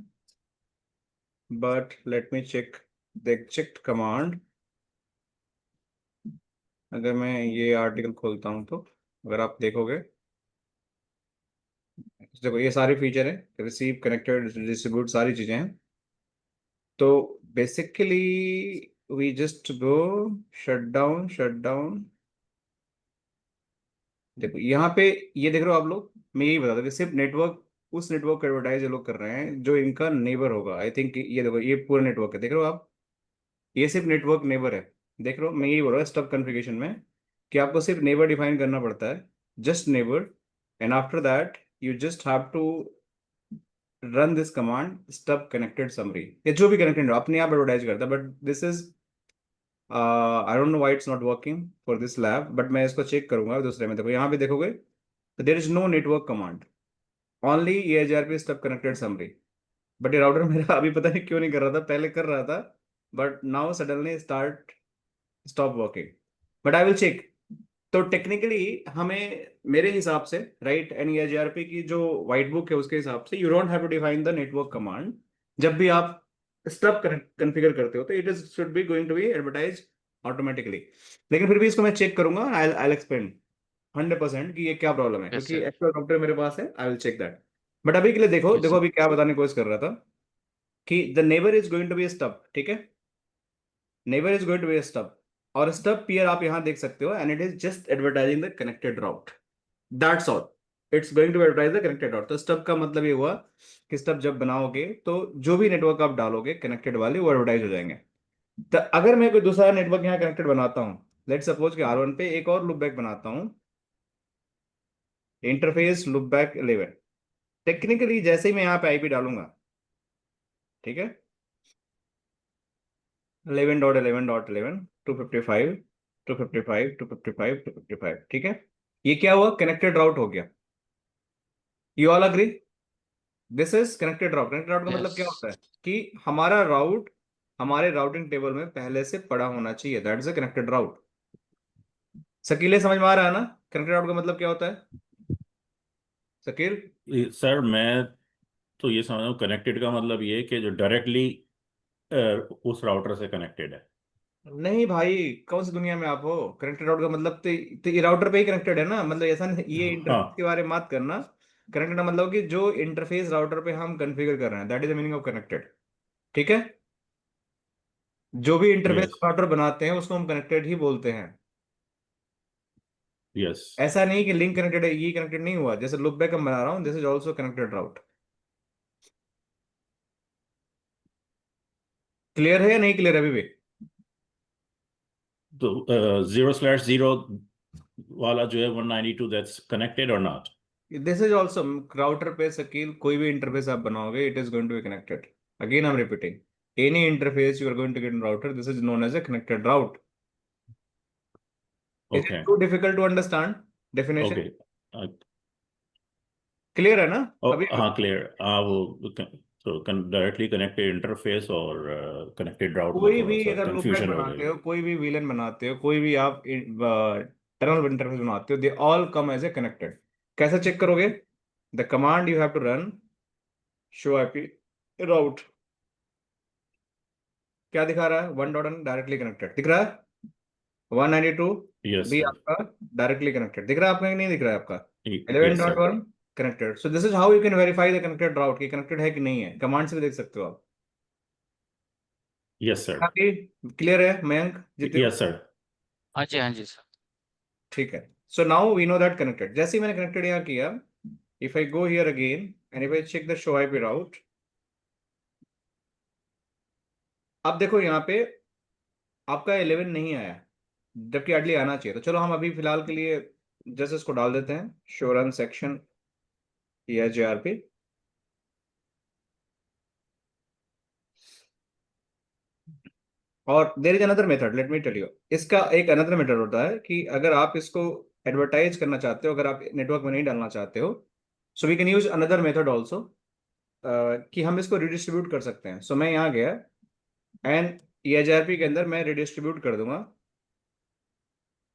[SPEAKER 1] But let me check the check command. अगर मैं ये आर्टिकल खोलता हूँ तो अगर आप देखोगे, देखो ये सारे फीचर है, रिसीव कनेक्टेड डिस्ट्रीब्यूट सारी चीजें हैं। तो basically we just go shut down. देखो यहाँ पे ये देख रहे हो आप लोग, मैं यही बता दूं कि सिर्फ नेटवर्क, उस नेटवर्क का एडवर्टाइज ये लोग कर रहे हैं जो इनका नेबर होगा। आई थिंक ये देखो ये पूरा नेटवर्क है, देख रहे हो आप, ये सिर्फ नेटवर्क नेबर है। देख रहे हो, मैं यही बोल रहा हूँ स्टब कॉन्फ़िगरेशन में कि आपको सिर्फ नेबर डिफाइन करना पड़ता है, just neighbour. And after that you just have to run this command stub connected summary, या जो भी कनेक्टेड हो अपने आप एडवर्टाइज करता है। But this is I don't know why it's not working for this lab, but मैं इसको चेक करूंगा दूसरे में। देखो यहाँ पे देखोगे तो there is no network command, only EIGRP stub connected summary. But ये राउटर मेरा अभी पता नहीं क्यों नहीं कर रहा था, पहले कर रहा था, but now suddenly stop working. But I will check. तो टेक्निकली हमें, मेरे हिसाब से राइट, NEIGRP की जो व्हाइट बुक है उसके हिसाब से you don't have to define the network command. जब भी आप स्टब कॉन्फ़िगर करते हो तो it is should be going to be advertise automatically. लेकिन फिर भी इसको मैं चेक करूंगा, आई एक्सप्लेन 100% कि ये क्या प्रॉब्लम है,
[SPEAKER 3] यस
[SPEAKER 1] क्योंकि
[SPEAKER 3] सर।
[SPEAKER 1] एक्चुअल डॉक्टर मेरे पास है, I will check that. But अभी के लिए देखो
[SPEAKER 2] यस
[SPEAKER 1] देखो
[SPEAKER 2] सर।
[SPEAKER 1] अभी क्या बताने की कोशिश कर रहा था कि the neighbour is going to be stub, ठीक है, neighbour is going to be stub, और स्टब पीयर आप यहां देख सकते हो, and it is just advertising the connected route, that's all, it's going to advertise the connected route. तो स्टब का मतलब ये हुआ कि स्टब जब बनाओगे तो जो भी नेटवर्क आप डालोगे कनेक्टेड वाले वो एडवर्टाइज हो जाएंगे। तो अगर मैं कोई दूसरा नेटवर्क यहाँ कनेक्टेड बनाता हूँ, लेट सपोज कि R1 पे एक और लूप बैक बनाता हूँ, इंटरफेस लूप बैक 11, टेक्निकली जैसे ही मैं यहाँ पे आईपी डालूंगा, ठीक है, 11.11.11 255 255 255 255, ठीक है, ये क्या हुआ, कनेक्टेड राउट हो गया। You all agree, this is connected route. Connected route का मतलब
[SPEAKER 3] यस
[SPEAKER 1] क्या होता है कि हमारा राउट हमारे राउटिंग टेबल में पहले से पड़ा होना चाहिए, दैट इज अ कनेक्टेड राउट। शकील समझ में आ रहा है ना कनेक्टेड राउट का मतलब क्या होता है, शकील?
[SPEAKER 2] सर मैं तो ये समझ रहा हूँ कनेक्टेड का मतलब ये है कि जो डायरेक्टली उस राउटर से कनेक्टेड है।
[SPEAKER 1] नहीं भाई, कौन सी दुनिया में आप हो, कनेक्टेड राउट का मतलब तो ये राउटर पे ही कनेक्टेड है ना, मतलब ऐसा नहीं, ये इंटरफेस के
[SPEAKER 2] हाँ।
[SPEAKER 1] बारे में बात करना। कनेक्टेड का मतलब कि जो इंटरफेस राउटर पे हम कॉन्फ़िगर कर रहे हैं, that is the meaning of connected, ठीक है, जो भी इंटरफेस
[SPEAKER 2] यस।
[SPEAKER 1] राउटर बनाते हैं उसको हम कनेक्टेड ही बोलते हैं।
[SPEAKER 2] यस।
[SPEAKER 1] ऐसा नहीं कि लिंक कनेक्टेड है, ये कनेक्टेड नहीं हुआ, जैसे लूप बैक मैं बना रहा हूँ, this is also connected route. Clear है या नहीं क्लियर अभी भी?
[SPEAKER 2] तो 0/0 वाला जो है 192 that's connected or not?
[SPEAKER 1] This is also router पे शकील, कोई भी इंटरफेस आप बनाओगे it is going to be connected. Again I am repeating, any interface you are going to get in router, this is known as a connected route. Is it
[SPEAKER 2] okay.
[SPEAKER 1] too difficult to understand definition?
[SPEAKER 2] Okay.
[SPEAKER 1] Clear है ना अभी?
[SPEAKER 2] हाँ क्लियर। हाँ वो तो डायरेक्टली कनेक्टेड इंटरफेस और कनेक्टेड राउट में
[SPEAKER 1] कोई भी
[SPEAKER 2] थोड़ा सा
[SPEAKER 1] अगर लूप बैक
[SPEAKER 2] कंफ्यूजन हो
[SPEAKER 1] बनाते
[SPEAKER 2] गई।
[SPEAKER 1] हो, कोई भी वीलन बनाते हो, कोई भी आप टर्मिनल इंटरफेस बनाते हो, they all come as a connected. कैसे चेक करोगे? The command you have to run show IP route, क्या दिखा रहा है, 1.1 डायरेक्टली कनेक्टेड दिख रहा है, 192
[SPEAKER 2] यस
[SPEAKER 1] भी
[SPEAKER 2] सर।
[SPEAKER 1] आपका डायरेक्टली कनेक्टेड दिख रहा है आपका कि नहीं दिख रहा है आपका,
[SPEAKER 2] yes sir.
[SPEAKER 1] 11.1 connected. So this is how you can verify the connected route कि कनेक्टेड है कि नहीं है, कमांड से भी देख सकते हो आप।
[SPEAKER 2] Yes sir.
[SPEAKER 1] क्लियर है मयंक जितिन?
[SPEAKER 2] Yes sir.
[SPEAKER 3] हाँ जी सर।
[SPEAKER 1] ठीक है, so now we know that connected. जैसे ही मैंने कनेक्टेड यहाँ किया, if I go here again and if I check the show IP route, अब देखो यहाँ पे आपका 11 नहीं आया, जबकि अर्ली आना चाहिए। तो चलो हम अभी फिलहाल के लिए जस्ट इसको डाल देते हैं, शो रन सेक्शन या JRP। और there is another method, let me tell you, इसका एक अनदर मेथड होता है कि अगर आप इसको एडवर्टाइज करना चाहते हो, अगर आप नेटवर्क में नहीं डालना चाहते हो, so we can use another method also, कि हम इसको रिडिस्ट्रीब्यूट कर सकते हैं। सो मैं यहाँ गया एंड EHRP के अंदर मैं रिडिस्ट्रीब्यूट कर दूंगा,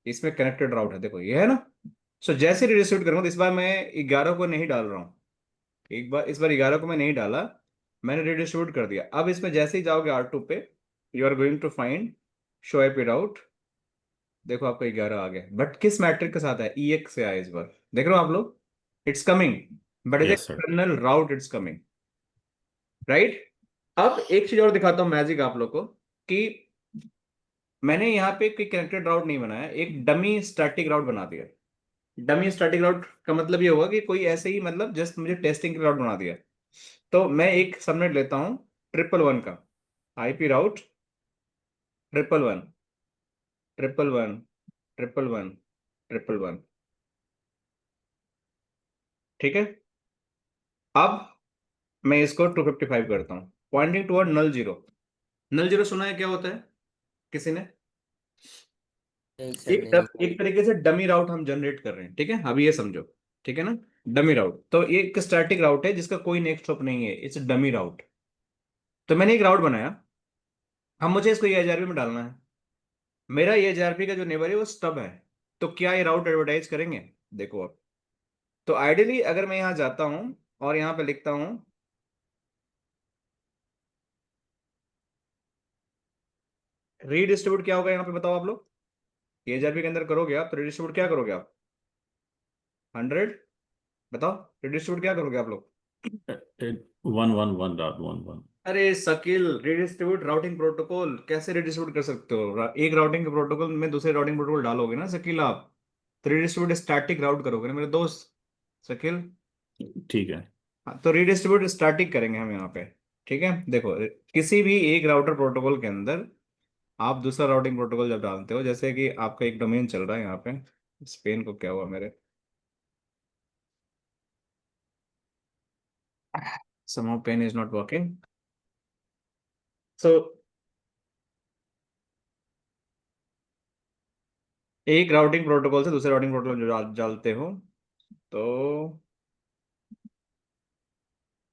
[SPEAKER 1] इसमें कनेक्टेड राउट है, देखो ये है ना। सो जैसे रिडिस्ट्रीब्यूट करूंगा तो इस बार मैं 11 को नहीं डाल रहा हूँ, एक बार इस बार 11 को मैं नहीं डाला, मैंने रिडिस्ट्रीब्यूट कर दिया। अब इसमें जैसे ही जाओगे R2 पे, you are going to find show IP route, देखो आपका 11 आ गया, बट किस मैट्रिक के साथ है, EX से आया इस बार, देख रहे हो आप लोग, it's coming, but is
[SPEAKER 2] yes sir.
[SPEAKER 1] External route, it's coming, right. अब एक चीज और दिखाता हूँ मैजिक आप लोग को, कि मैंने यहाँ पे कोई कनेक्टेड राउट नहीं बनाया, एक डमी स्टैटिक राउट बना दिया। डमी स्टैटिक राउट का मतलब ये होगा कि कोई ऐसे ही, मतलब जस्ट मुझे टेस्टिंग के राउट बना दिया। तो मैं एक सबनेट लेता हूँ 111 का, IP राउट 111 111 111 111, ठीक है। अब मैं इसको 255 करता हूँ, पॉइंटिंग टुवर्ड नल जीरो। नल जीरो सुना है क्या होता है किसी ने?
[SPEAKER 4] नहीं सर, नहीं।
[SPEAKER 1] एक तरीके से डमी राउट हम जनरेट कर रहे हैं, ठीक है, अभी ये समझो, ठीक है ना। डमी राउट तो ये एक स्टैटिक राउट है जिसका कोई नेक्स्ट हॉप नहीं है, इट्स डमी राउट। तो मैंने एक राउट बनाया, अब मुझे इसको EHRP में डालना है, मेरा EHRP का जो नेबर है वो स्टब है, तो क्या ये राउट एडवर्टाइज करेंगे? देखो अब, तो आइडियली अगर मैं यहाँ जाता हूँ और यहाँ पे लिखता हूँ रीडिस्ट्रीब्यूट क्या होगा यहाँ पे बताओ आप लोग, एजेआरपी के अंदर करोगे आप तो रीडिस्ट्रीब्यूट क्या करोगे आप, 100, बताओ रीडिस्ट्रीब्यूट क्या करोगे आप लोग।
[SPEAKER 2] 1 1 1.1 1।
[SPEAKER 1] अरे शकील, रीडिस्ट्रीब्यूट राउटिंग प्रोटोकॉल कैसे रीडिस्ट्रीब्यूट कर सकते हो, एक राउटिंग के प्रोटोकॉल में दूसरे राउटिंग प्रोटोकॉल डालोगे ना शकील आप, तो रीडिस्ट्रीब्यूट स्टैटिक राउट करोगे ना मेरे दोस्त शकील।
[SPEAKER 2] ठीक है।
[SPEAKER 1] हाँ, तो रीडिस्ट्रीब्यूट स्टैटिक करेंगे हम यहाँ पे। ठीक है, देखो किसी भी एक राउटर प्रोटोकॉल के अंदर आप दूसरा राउटिंग प्रोटोकॉल जब डालते हो, जैसे कि आपका एक डोमेन चल रहा है यहाँ पे, स्पेन को क्या हुआ मेरे, somehow pen is not working, so एक राउटिंग प्रोटोकॉल से दूसरे राउटिंग प्रोटोकॉल जो डालते हो, तो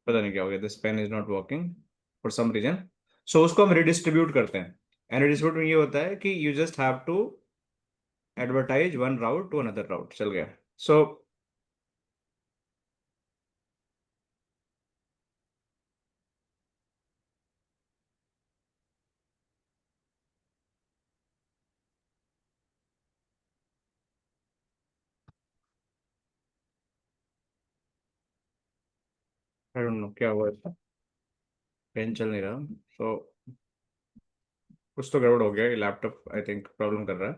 [SPEAKER 1] पता नहीं क्या हो गया, this pen is not working for some reason, so उसको हम रिडिस्ट्रीब्यूट करते हैं। एंड रिडिस्ट्रीब्यूट में ये होता है कि you just have to advertise one route to another route, चल गया। सो आई डोंट नो क्या हुआ इसका, पेन चल नहीं रहा, सो कुछ तो गड़बड़ हो गया, ये लैपटॉप आई थिंक प्रॉब्लम कर रहा है,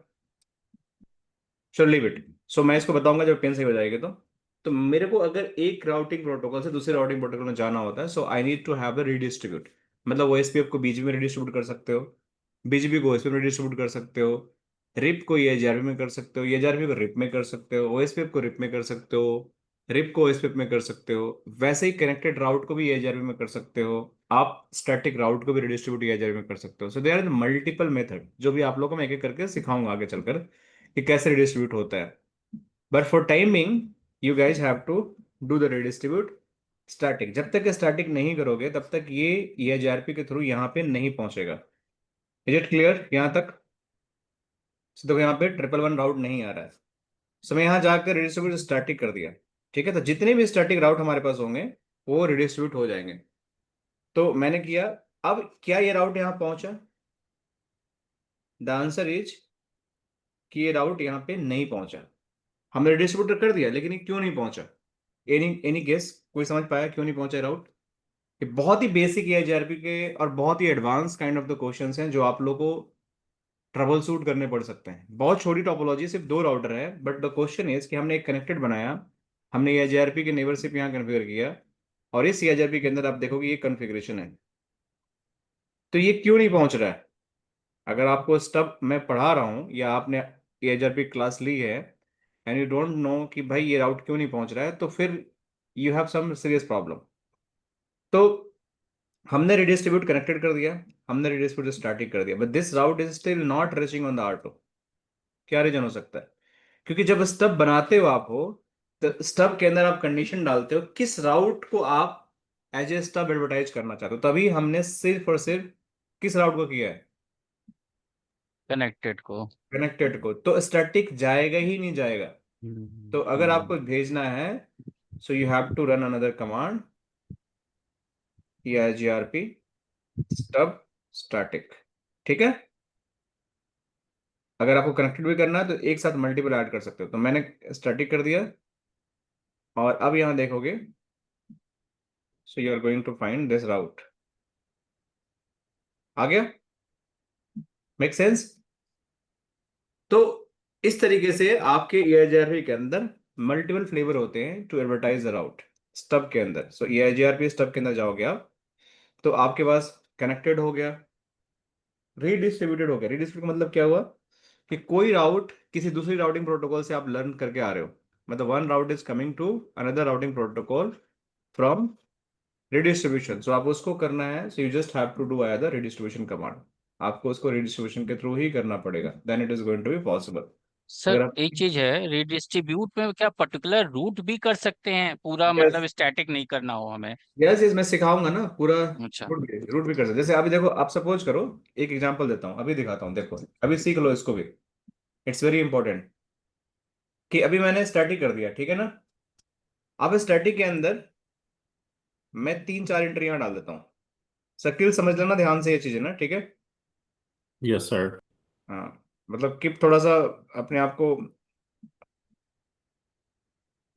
[SPEAKER 1] चल लीव इट। सो मैं इसको बताऊंगा जब पेन सही हो जाएगी तो मेरे को अगर एक राउटिंग प्रोटोकॉल से दूसरे राउटिंग प्रोटोकॉल में जाना होता है, so I need to have a redistribute, मतलब ओएसपीएफ को बीजीपी में रीडिस्ट्रीब्यूट कर सकते हो, बीजीपी को ओएसपीएफ में रीडिस्ट्रीब्यूट कर सकते हो, रिप को एजेआरपी में कर सकते हो, एजेआरपी को रिप में कर सकते हो, ओएसपीएफ को रिप में कर सकते हो, रिप को ओएसपीएफ में कर सकते हो, वैसे ही कनेक्टेड राउट को भी एजेआरपी में कर सकते हो, आप स्टैटिक राउट को भी रीडिस्ट्रीब्यूट एजेआरपी में कर सकते हो। So there are multiple method जो भी आप लोगों को मैं एक एक करके सिखाऊंगा आगे चलकर कि कैसे रिडिस्ट्रीब्यूट होता है। But for timing, you guys have to do the redistribute static। जब तक स्टैटिक नहीं करोगे तब तक ये EIGRP के थ्रू यहाँ पे नहीं पहुंचेगा। इज इट क्लियर यहाँ तक? So, देखो यहाँ पे 111 राउट नहीं आ रहा है, सो मैं यहाँ जाकर रिडिस्ट्रीब्यूट स्टैटिक कर दिया। ठीक है, तो जितने भी स्टैटिक राउट हमारे पास होंगे वो रिडिस्ट्रीब्यूट हो जाएंगे। तो मैंने किया, अब क्या ये राउट यहाँ पहुंचा? द आंसर इज कि ये राउट यहाँ पे नहीं पहुंचा। हमने रिडिस्ट्रीब्यूट कर दिया लेकिन ये क्यों नहीं पहुंचा? एनी एनी गेस, कोई समझ पाया क्यों नहीं पहुंचा राउट? ये बहुत ही बेसिक है जेआरपी के और बहुत ही advance kind of the questions हैं जो आप लोगों को ट्रबल शूट करने पड़ सकते हैं। बहुत छोटी टोपोलॉजी, सिर्फ दो राउटर है, बट द क्वेश्चन इज कि हमने एक कनेक्टेड बनाया, हमने ये जेआरपी के नेबरशिप यहाँ कन्फिगर किया, और इस जेआरपी के अंदर आप देखोगे ये कन्फिग्रेशन है, तो ये क्यों नहीं पहुंच रहा है? अगर आपको स्टब मैं पढ़ा रहा हूँ या आपने एजेआरपी क्लास ली है एंड यू डोंट नो कि भाई ये राउट क्यों नहीं पहुंच रहा है, तो फिर you have some serious problem. तो हमने रिडिस्ट्रीब्यूट कनेक्टेड कर दिया, हमने रिडिस्ट्रीब्यूट स्टैटिक कर दिया, but this route is still not reaching on the R2। क्या रीजन हो सकता है? क्योंकि जब स्टब बनाते हो आप हो, तो स्टब के अंदर आप कंडीशन डालते हो किस राउट को आप एज ए स्टब एडवर्टाइज करना चाहते हो, तभी हमने सिर्फ और सिर्फ किस राउट को किया है?
[SPEAKER 3] कनेक्टेड को।
[SPEAKER 1] कनेक्टेड को। तो स्टैटिक जाएगा ही नहीं जाएगा। तो अगर
[SPEAKER 3] हम्म।
[SPEAKER 1] आपको भेजना है, so you have to run another command, EIGRP stub static. ठीक है, अगर आपको कनेक्टेड भी करना है तो एक साथ मल्टीपल ऐड कर सकते हो। तो मैंने स्टैटिक कर दिया, और अब यहां देखोगे, so you are going to find this route. आ गया? Make sense? तो इस तरीके से आपके EIGRP के अंदर मल्टीपल फ्लेवर होते हैं to advertise the route stub के अंदर। सो EIGRP स्टब के अंदर जाओगे आप, तो आपके पास कनेक्टेड हो गया, रीडिस्ट्रीब्यूटेड हो गया। रीडिस्ट्रीब्यूट मतलब क्या हुआ कि कोई राउट किसी दूसरी राउटिंग प्रोटोकॉल से आप लर्न करके आ रहे हो, मतलब one route is coming to another routing protocol from redistribution. So आप उसको करना है, so you just have to do the redistribution command. आपको उसको रिडिस्ट्रीब्यूशन के थ्रू ही करना पड़ेगा, then it is going to be possible.
[SPEAKER 3] Sir
[SPEAKER 1] अगर आप
[SPEAKER 3] एक चीज है, रिडिस्ट्रीब्यूट में क्या पर्टिकुलर रूट भी कर सकते हैं पूरा,
[SPEAKER 1] यस
[SPEAKER 3] मतलब स्टैटिक नहीं करना हो हमें?
[SPEAKER 1] यस यस मैं सिखाऊंगा ना पूरा,
[SPEAKER 3] अच्छा।
[SPEAKER 1] रूट भी कर सकते। जैसे अभी देखो, आप सपोज करो, एक एग्जांपल देता हूँ, अभी दिखाता हूँ, देखो अभी सीख लो इसको भी, इट्स वेरी इंपॉर्टेंट। कि अभी मैंने स्टैटिक कर दिया, ठीक है ना? अब स्टैटिक के अंदर मैं 3 4 एंट्रियां डाल देता हूँ। शकील समझ लेना ध्यान से ये चीजें ना, ठीक है?
[SPEAKER 2] Yes sir.
[SPEAKER 1] हाँ, मतलब कि थोड़ा सा अपने आप को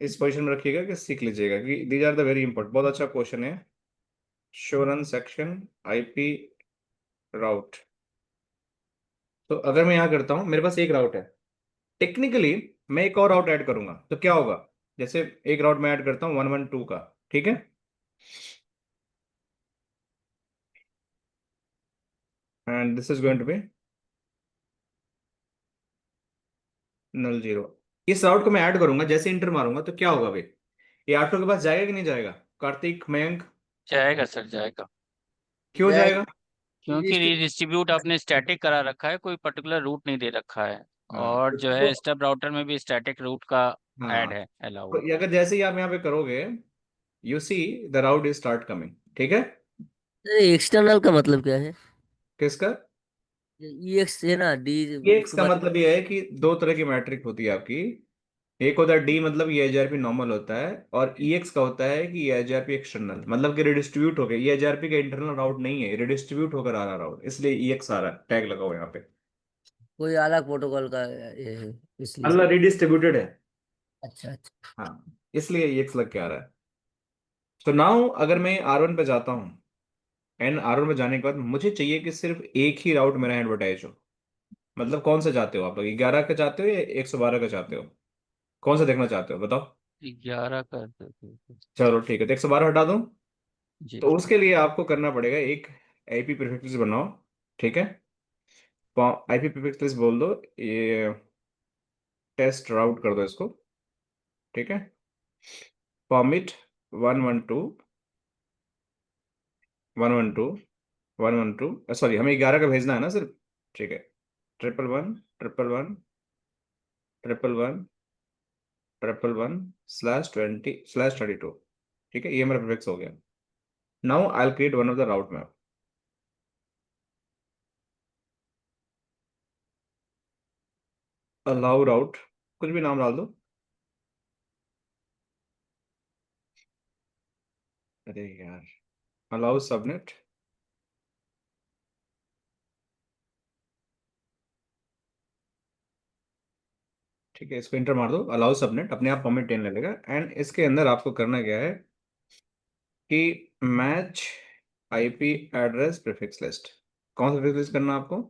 [SPEAKER 1] इस पोजीशन में रखिएगा कि सीख लीजिएगा कि these are the very important. बहुत अच्छा क्वेश्चन है। Show run section IP route. तो अगर मैं यहाँ करता हूँ, मेरे पास एक राउट है, टेक्निकली मैं एक और राउट ऐड करूंगा तो क्या होगा, जैसे एक राउट मैं ऐड करता हूँ 112 का, ठीक है, and this is going to be null 0। इस राउट को मैं ऐड करूंगा, जैसे इंटर मारूंगा तो क्या होगा भाई, ये आठों के पास जाएगा कि नहीं जाएगा, कार्तिक, मयंक?
[SPEAKER 3] जाएगा सर, जाएगा।
[SPEAKER 1] क्यों
[SPEAKER 4] जाएगा।
[SPEAKER 1] जाएगा?
[SPEAKER 3] क्योंकि रीडिस्ट्रीब्यूट आपने स्टैटिक करा रखा है, कोई पर्टिकुलर रूट नहीं दे रखा है।
[SPEAKER 1] हाँ
[SPEAKER 3] और जो है
[SPEAKER 1] तो
[SPEAKER 3] स्टब राउटर में भी स्टैटिक रूट का
[SPEAKER 1] हाँ,
[SPEAKER 3] ऐड है अलाउ।
[SPEAKER 1] तो ये अगर जैसे ही आप यहाँ पे करोगे, you see the route is start coming, ठीक है।
[SPEAKER 4] एक्सटर्नल का मतलब क्या है?
[SPEAKER 1] किसका?
[SPEAKER 4] ई एक्स है ना, डी
[SPEAKER 1] ये एक्स
[SPEAKER 4] के
[SPEAKER 1] का
[SPEAKER 4] बाद।
[SPEAKER 1] मतलब ये है कि दो तरह की मैट्रिक होती है आपकी। एक होता है डी, मतलब ये एचआरपी नॉर्मल होता है, और ईएक्स का होता है कि ये एचआरपी एक्सटर्नल, मतलब कि रिडिस्ट्रीब्यूट हो गया, ये एचआरपी का इंटरनल राउट नहीं है, रिडिस्ट्रीब्यूट होकर आ रहा राउट, इसलिए ईएक्स आ रहा है, टैग लगाओ यहाँ पे।
[SPEAKER 4] कोई अलग प्रोटोकॉल का ये है, इसलिए।
[SPEAKER 1] अल्लाह रिडिस्ट्रीब्यूटेड है।
[SPEAKER 4] अच्छा अच्छा।
[SPEAKER 1] हाँ, इसलिए ईएक्स लग के आ रहा है। तो नाउ अगर मैं R1 पे जाता हूँ, एंड R1 पे जाने के बाद मुझे चाहिए कि सिर्फ एक ही राउट मेरा एडवर्टाइज हो। मतलब कौन सा चाहते हो आप लोग, 11 का चाहते हो या 112 का चाहते हो? कौन सा देखना चाहते हो बताओ?
[SPEAKER 3] 11 कर दो।
[SPEAKER 1] चलो ठीक है, तो 112 हटा दूं।
[SPEAKER 3] जी।
[SPEAKER 1] तो उसके लिए आपको करना पड़ेगा, एक आईपी प्रीफिक्स बनाओ, ठीक है। आईपी प्रीफिक्स बोल दो, ये टेस्ट राउट कर दो इसको, ठीक है। पॉमिट 112 112 112, सॉरी हमें 11 का भेजना है ना सिर्फ, ठीक है। 111 111 111 111/20/32, ठीक है, ये मेरा प्रीफिक्स हो गया। Now I will create one of the route map. Allow route, कुछ भी नाम डाल दो। अरे यार, अलाउ सबनेट, ठीक है, इसको इंटर मार दो, अलाउ सबनेट अपने आप परमिट 10 ले लेगा। एंड इसके अंदर आपको करना क्या है कि match IP address prefix list. कौन सा प्रीफिक्स लिस्ट करना है आपको?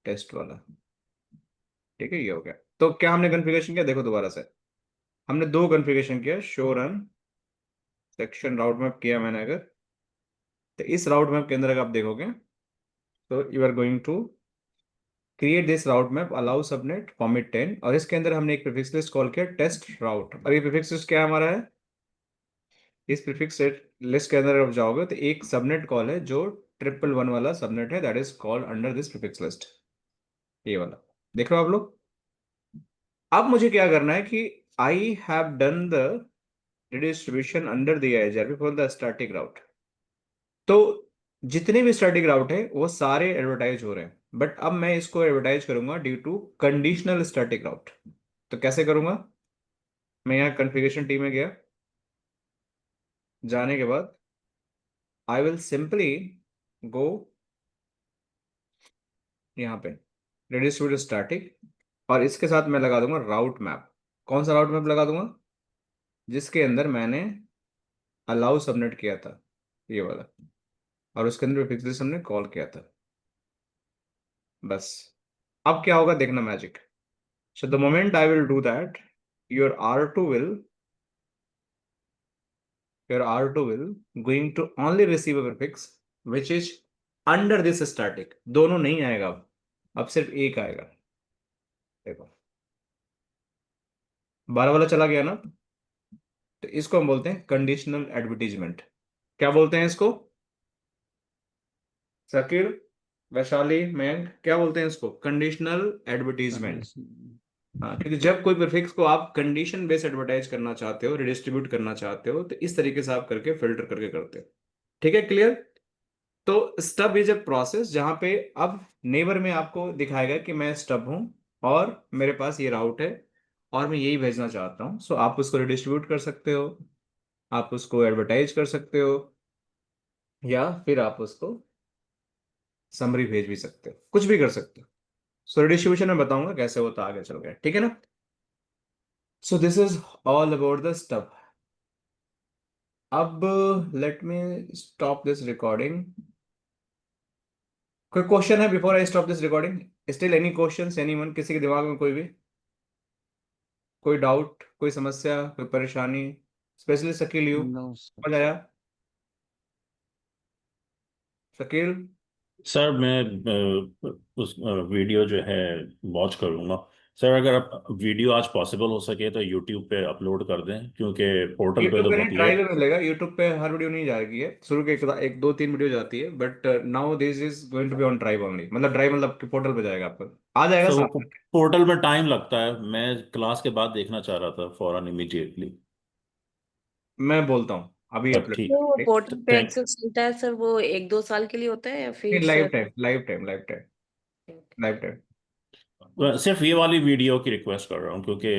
[SPEAKER 1] टेस्ट वाला, ठीक है, ये हो गया। तो क्या हमने कॉन्फ़िगरेशन किया, देखो दोबारा से, हमने दो कॉन्फ़िगरेशन किया, शो रन सेक्शन राउट मैप किया मैंने अगर, तो इस राउट मैप के अंदर अगर आप देखोगे तो you are going to create this route map allow subnet format 10, और इसके अंदर हमने एक प्रीफिक्स लिस्ट कॉल किया टेस्ट राउट। और ये प्रीफिक्स लिस्ट क्या हमारा है, इस प्रीफिक्स लिस्ट के अंदर आप जाओगे तो एक सबनेट कॉल है जो 111 वाला सबनेट है, that is called under this prefix list, ये वाला। देख रहे हो आप लोग? अब मुझे क्या करना है कि I have done the redistribution under the HRP for the static route. तो जितने भी स्टैटिक राउट है वो सारे एडवर्टाइज हो रहे हैं, बट अब मैं इसको एडवर्टाइज करूंगा due to conditional static route. तो कैसे करूंगा, मैं यहाँ कॉन्फ़िगरेशन टी में गया, जाने के बाद आई विल सिंपली गो यहाँ पे redistribute स्टैटिक, और इसके साथ मैं लगा दूंगा राउट मैप। कौन सा राउट मैप लगा दूंगा? जिसके अंदर मैंने अलाउ सबनेट किया था, ये वाला, और उसके अंदर फिक्स हमने कॉल किया था। बस, अब क्या होगा देखना magic. So the moment I will do that, your R2 will your R2 will going to only receive a prefix which is under this static। दोनों नहीं आएगा, अब सिर्फ एक आएगा। देखो 12 वाला चला गया ना, तो इसको हम बोलते हैं कंडीशनल एडवर्टीजमेंट। क्या बोलते हैं इसको? शकील, वैशाली, मयंक, क्या बोलते हैं इसको? Conditional advertisement. हाँ, क्योंकि जब कोई प्रीफिक्स को आप कंडीशन बेस्ड एडवर्टाइज करना चाहते हो, रिडिस्ट्रीब्यूट करना चाहते हो, तो इस तरीके से आप करके फिल्टर करके करते हो, ठीक है, क्लियर? तो स्टब इज ए प्रोसेस जहां पे अब नेबर में आपको दिखाएगा कि मैं स्टब हूं और मेरे पास ये राउट है और मैं यही भेजना चाहता हूं। सो आप उसको रिडिस्ट्रीब्यूट कर सकते हो, आप उसको एडवर्टाइज कर सकते हो, या फिर आप उसको समरी भेज भी सकते हो, कुछ भी कर सकते हो। सो डिस्ट्रीब्यूशन में बताऊंगा कैसे होता आगे चल के, ठीक है ना। So this is all about the stub. अब let me stop this recording. कोई क्वेश्चन है before I stop this recording? Still any questions anyone? किसी के दिमाग में कोई भी कोई डाउट, कोई समस्या, कोई परेशानी? स्पेशली शकील, यू
[SPEAKER 3] No,
[SPEAKER 1] समझ आया? शकील,
[SPEAKER 2] सर मैं उस वीडियो जो है वॉच करूंगा। सर अगर आप वीडियो आज पॉसिबल हो सके तो यूट्यूब पे अपलोड कर दें, क्योंकि पोर्टल पे
[SPEAKER 1] यूट्यूब
[SPEAKER 2] तो
[SPEAKER 1] पे नहीं,
[SPEAKER 2] बहुत
[SPEAKER 1] ड्राइव
[SPEAKER 2] लेट।
[SPEAKER 1] में मिलेगा। यूट्यूब पे हर वीडियो नहीं जाएगी, है शुरू के एक दो तीन वीडियो जाती है, but now this is going to be on drive only. मतलब ड्राइव मतलब कि पोर्टल पे जाएगा, आपको आ जाएगा
[SPEAKER 2] सर वो
[SPEAKER 1] सामने।
[SPEAKER 2] पोर्टल में टाइम लगता है, मैं क्लास के बाद देखना चाह रहा था फौरन इमीडिएटली।
[SPEAKER 1] मैं बोलता हूँ अभी
[SPEAKER 2] तब
[SPEAKER 1] अपलोड।
[SPEAKER 2] ठीक।
[SPEAKER 5] तो वो पोर्टल पे
[SPEAKER 2] थैंक
[SPEAKER 5] एक्सेस मिलता है सर, वो 1-2 साल के लिए होता है या फिर
[SPEAKER 1] live
[SPEAKER 5] sir?
[SPEAKER 1] Time, live time, live time, live time.
[SPEAKER 2] सिर्फ ये वाली वीडियो की रिक्वेस्ट कर रहा हूँ, क्योंकि